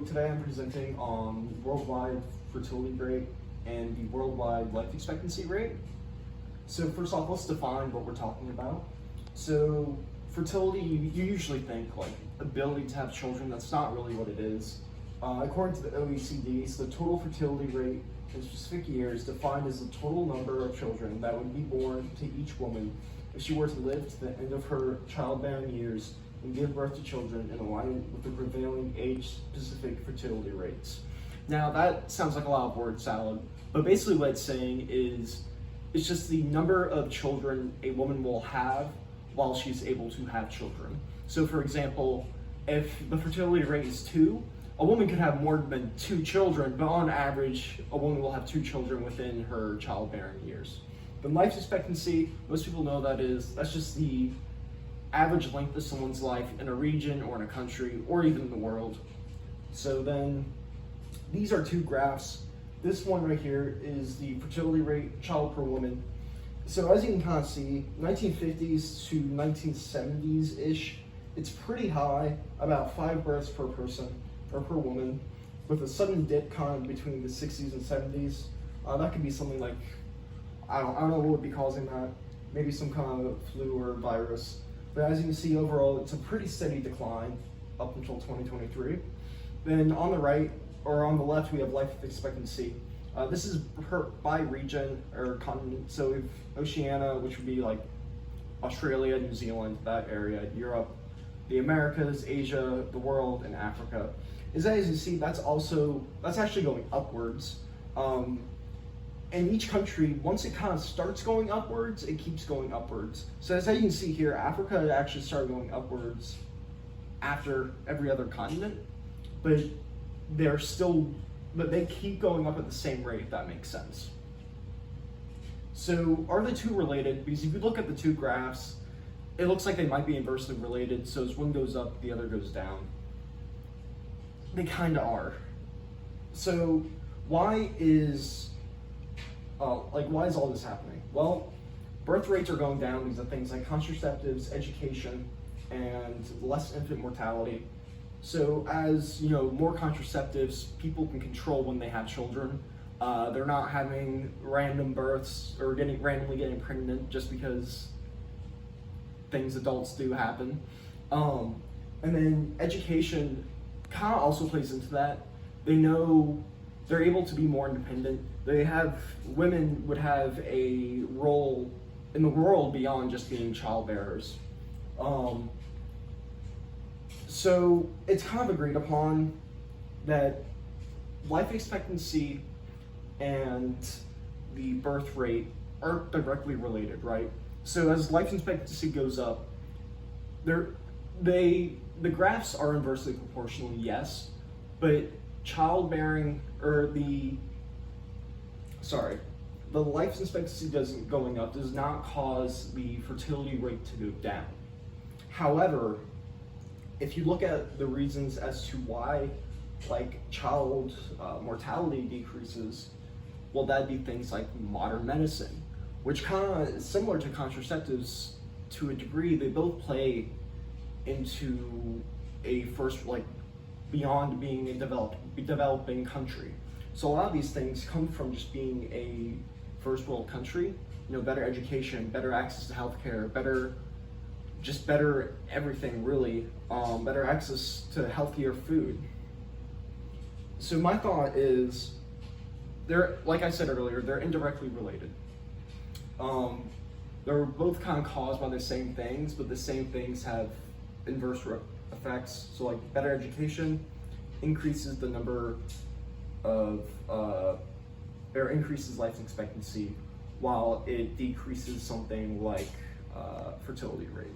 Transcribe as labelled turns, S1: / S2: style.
S1: today I'm presenting on worldwide fertility rate and the worldwide life expectancy rate. So first off, let's define what we're talking about. So fertility, you usually think like ability to have children. That's not really what it is. According to the OECD, so the total fertility rate in specific years defined as the total number of children that would be born to each woman if she were to live to the end of her childbearing years and give birth to children in alignment with the prevailing age-specific fertility rates. Now that sounds like a lot of word salad, but basically what it's saying is it's just the number of children a woman will have while she's able to have children. So for example, if the fertility rate is 2, a woman could have more than 2 children, but on average, a woman will have 2 children within her childbearing years. The life expectancy, most people know that's just the average length of someone's life in a region or in a country or even in the world. So then these are 2 graphs. This one right here is the fertility rate, child per woman. So as you can kind of see, 1950s to 1970s-ish, it's pretty high, about 5 births per person or per woman, with a sudden dip kind of between the 60s and 70s. That could be something like, I don't know what would be causing that, maybe some kind of flu or virus. But as you can see, overall, it's a pretty steady decline up until 2023. Then on the right, or on the left, we have life expectancy. This is by region or continent. So we have Oceania, which would be like Australia, New Zealand, that area, Europe, the Americas, Asia, the world, and Africa. As you can see, that's actually going upwards. And each country, once it kind of starts going upwards, it keeps going upwards. So as you can see here, Africa actually started going upwards after every other continent, but they keep going up at the same rate, if that makes sense. So are the 2 related? Because if you look at the 2 graphs, it looks like they might be inversely related. So as one goes up, the other goes down. They kind of are. So why is all this happening? Well, birth rates are going down because of things like contraceptives, education, and less infant mortality. So as you know, more contraceptives, people can control when they have children. They're not having random births or randomly getting pregnant just because things adults do happen. And then education kind of also plays into that. They know they're able to be more independent. Women would have a role in the world beyond just being childbearers. So it's kind of agreed upon that life expectancy and the birth rate aren't directly related, right? So as life expectancy goes up, the graphs are inversely proportional, yes, but the life expectancy going up does not cause the fertility rate to go down. However, if you look at the reasons as to why child mortality decreases, well, that'd be things like modern medicine, which kind of is similar to contraceptives to a degree. They both play into a beyond being a developing country. So a lot of these things come from just being a first world country. Better education, better access to healthcare, better everything really, better access to healthier food. So my thought is, like I said earlier, they're indirectly related. They're both kind of caused by the same things, but the same things have inverse effects. So better education increases the number of, or increases life expectancy, while it decreases something like fertility rate.